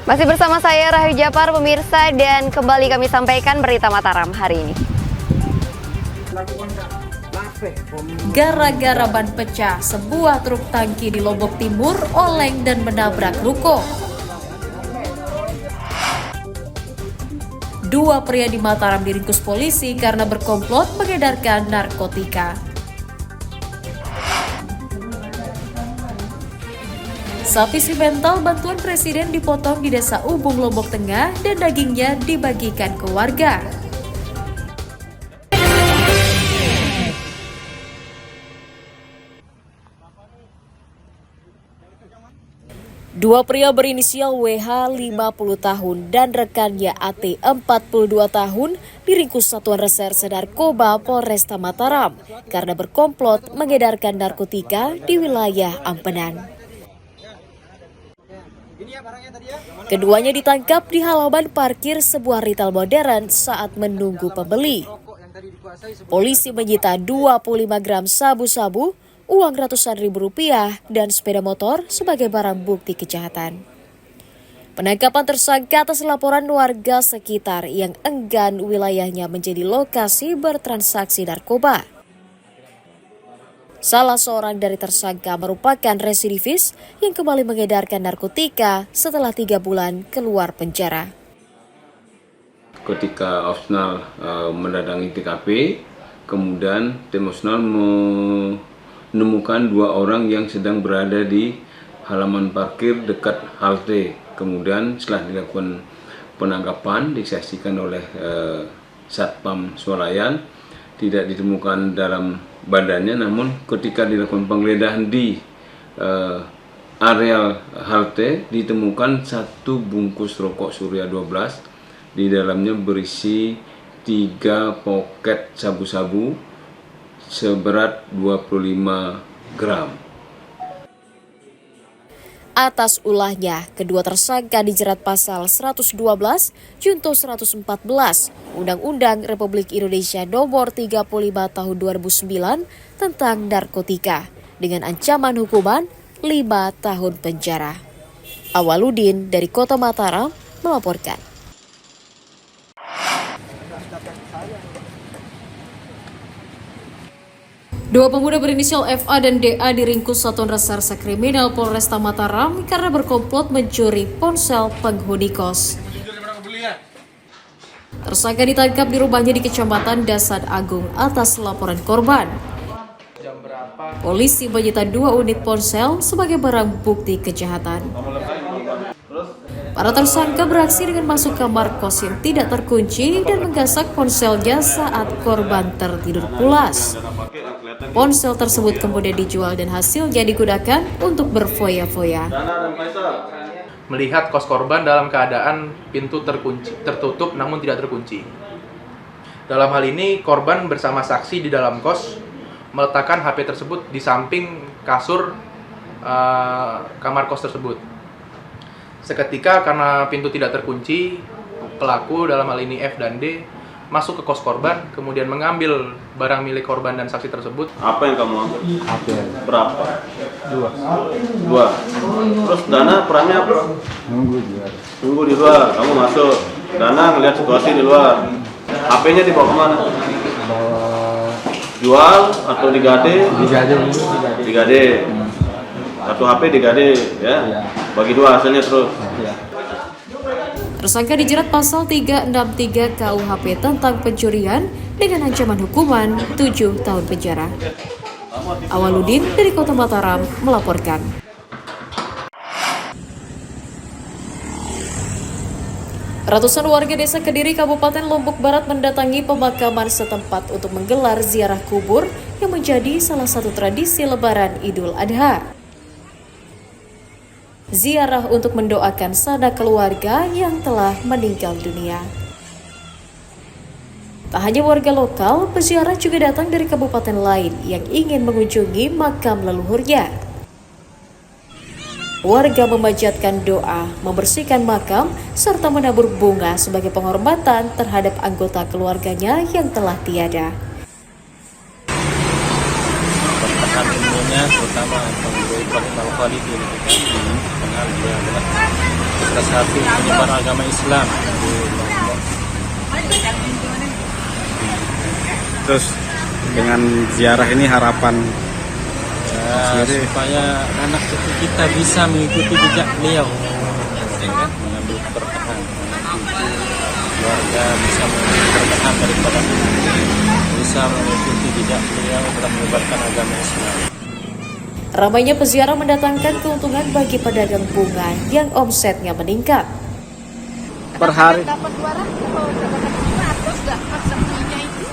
Masih bersama saya Rahayu Japar pemirsa, dan kembali kami sampaikan berita Mataram hari ini. Gara-gara ban pecah, sebuah truk tangki di Lombok Timur oleng dan menabrak ruko. Dua pria di Mataram diringkus polisi karena berkomplot mengedarkan narkotika. Sapi simental bantuan presiden dipotong di Desa Ubung, Lombok Tengah, dan dagingnya dibagikan ke warga. Dua pria berinisial WH 50 tahun dan rekannya AT 42 tahun diringkus Satuan Reserse Narkoba Polresta Mataram karena berkomplot mengedarkan narkotika di wilayah Ampenan. Keduanya ditangkap di halaman parkir sebuah retail modern saat menunggu pembeli. Polisi menyita 25 gram sabu-sabu, uang ratusan ribu rupiah, dan sepeda motor sebagai barang bukti kejahatan. Penangkapan tersangka atas laporan warga sekitar yang enggan wilayahnya menjadi lokasi bertransaksi narkoba. Salah seorang dari tersangka merupakan residivis yang kembali mengedarkan narkotika setelah 3 bulan keluar penjara. Ketika opsional mendatangi TKP, kemudian tim opsional menemukan 2 orang yang sedang berada di halaman parkir dekat halte. Kemudian setelah dilakukan penangkapan disaksikan oleh Satpam Swalayan, tidak ditemukan dalam badannya, namun ketika dilakukan penggeledahan di areal halte ditemukan 1 bungkus rokok Surya 12, di dalamnya berisi 3 poket sabu-sabu seberat 25 gram. Atas ulahnya, kedua tersangka dijerat pasal 112 Junto 114 Undang-Undang Republik Indonesia Nomor 35 Tahun 2009 tentang narkotika dengan ancaman hukuman 5 tahun penjara. Awaludin dari Kota Mataram melaporkan. Dua pemuda berinisial FA dan DA diringkus Satuan Reserse Kriminal Polresta Mataram karena berkomplot mencuri ponsel penghuni kos. Tersangka ditangkap di rumahnya di Kecamatan Dasan Agung atas laporan korban. Polisi menyita 2 unit ponsel sebagai barang bukti kejahatan. Para tersangka beraksi dengan masuk kamar kos yang tidak terkunci dan menggasak ponselnya saat korban tertidur pulas. Ponsel tersebut kemudian dijual dan hasilnya digunakan untuk berfoya-foya. Melihat kos korban dalam keadaan pintu tertutup namun tidak terkunci. Dalam hal ini korban bersama saksi di dalam kos meletakkan HP tersebut di samping kasur kamar kos tersebut. Seketika karena pintu tidak terkunci, pelaku dalam hal ini F dan D masuk ke kos korban, kemudian mengambil barang milik korban dan saksi tersebut. Apa yang kamu ambil? HP. Berapa? 2. Terus Dana perannya apa? Nunggu di luar. Tunggu di luar, kamu masuk. Dana ngelihat situasi di luar. HP-nya dibawa kemana? Bawa Jual atau digade? digade. Digade. Satu HP digade, ya? Iya. Bagi 2 hasilnya terus. Ya. Tersangka dijerat pasal 363 KUHP tentang pencurian dengan ancaman hukuman 7 tahun penjara. Awaludin dari Kota Mataram melaporkan. Ratusan warga desa Kediri, Kabupaten Lombok Barat mendatangi pemakaman setempat untuk menggelar ziarah kubur yang menjadi salah satu tradisi Lebaran Idul Adha. Ziarah untuk mendoakan sanak keluarga yang telah meninggal dunia. Tak hanya warga lokal, peziarah juga datang dari kabupaten lain yang ingin mengunjungi makam leluhurnya. Warga memanjatkan doa, membersihkan makam, serta menabur bunga sebagai penghormatan terhadap anggota keluarganya yang telah tiada. terutama pengurus pertama kali di kenal dia adalah salah satu penyebar agama Islam di Lombok. Terus dengan ziarah ini harapan Supaya anak cucu kita bisa mengikuti jejak beliau, kan? Mengambil keberkahan, anak cucu keluarga bisa mengambil keberkahan daripada bisa mengikuti jejak beliau dalam menyebarkan agama Islam. Ramainya peziarah mendatangkan keuntungan bagi pedagang bunga yang omsetnya meningkat. per hari. Dapat 200 nggak pas sepinya itu.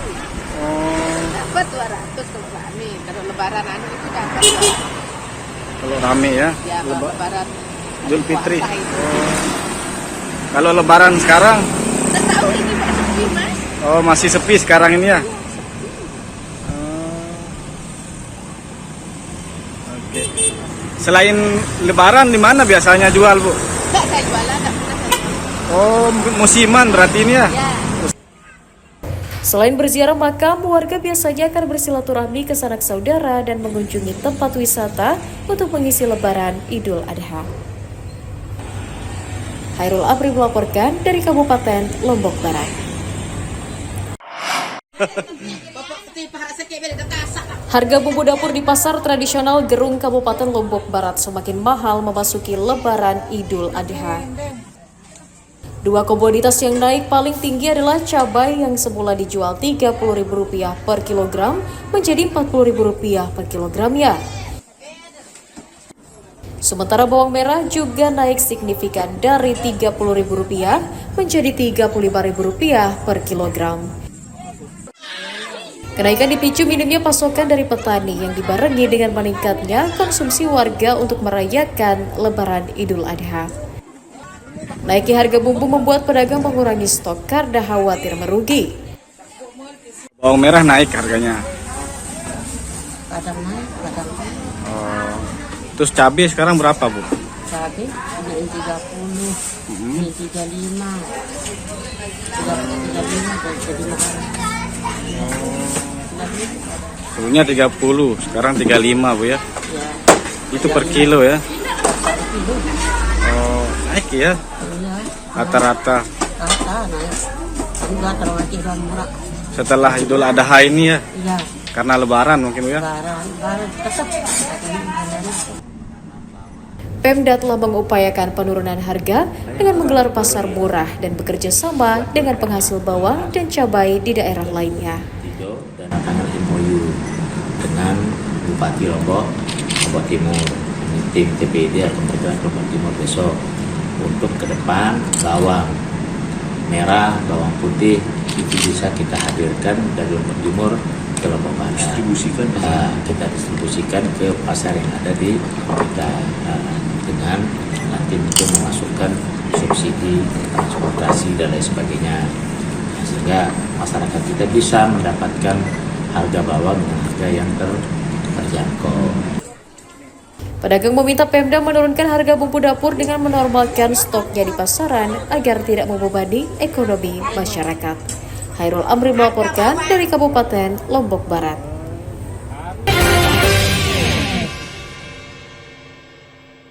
Dapat 200 kalau rame. Kalau lebaran itu dapat 200. Kalau rame ya. Ya, lebaran Idul Fitri. puasa itu. Kalau lebaran sekarang, Nggak tahu ini Pak sepi Mas. oh masih sepi sekarang ini ya. Oke. Selain lebaran di mana biasanya jual, Bu? Nggak saya jualan, nggak pernah saya jualan. Oh, musiman berarti ini ya. Ya. Selain berziarah makam, warga biasanya akan bersilaturahmi ke sanak saudara dan mengunjungi tempat wisata untuk mengisi lebaran Idul Adha. Hairul Amri melaporkan dari Kabupaten Lombok Barat. Harga bumbu dapur di pasar tradisional Gerung Kabupaten Lombok Barat semakin mahal memasuki lebaran Idul Adha. Dua komoditas yang naik paling tinggi adalah cabai yang semula dijual Rp30.000 per kilogram menjadi Rp40.000 per kilogramnya. Sementara bawang merah juga naik signifikan dari Rp30.000 menjadi Rp35.000 per kilogram. Kenaikan dipicu minimnya pasokan dari petani yang dibarengi dengan meningkatnya konsumsi warga untuk merayakan Lebaran Idul Adha. Naiknya harga bumbu membuat pedagang mengurangi stok karena khawatir merugi. Bawang merah naik harganya. Kadang naik, kadang naik. Oh. Terus cabai sekarang berapa, Bu? Cabai ini 30, ini 35. 35 jadi mahal. Dulunya 30, sekarang 35, Bu ya. Ya. Itu per kilo ya. Oh, naik ya. Iya. Rata-rata Rata naik. Enggak terwajib dan murah. setelah Idul Adha ini ya. Iya. Karena lebaran mungkin, Bu ya. Lebaran tetap. Pemda telah mengupayakan penurunan harga dengan menggelar pasar murah dan bekerja sama dengan penghasil bawang dan cabai di daerah lainnya. Dan akan MOU dengan Bupati Lombok Timur. Tim TPD akan bergerak ke Lombok Timur besok untuk ke depan bawang merah, bawang putih itu bisa kita hadirkan dari Lombok Timur ke Lombok Barat. Kita distribusikan ke pasar yang ada di kita dengan nanti untuk memasukkan subsidi transportasi dan lain sebagainya, sehingga masyarakat kita bisa mendapatkan harga bawang dengan harga yang terjangkau. Pedagang meminta Pemda menurunkan harga bumbu dapur dengan menormalkan stoknya di pasaran agar tidak membebani ekonomi masyarakat. Hairul Amri melaporkan dari Kabupaten Lombok Barat.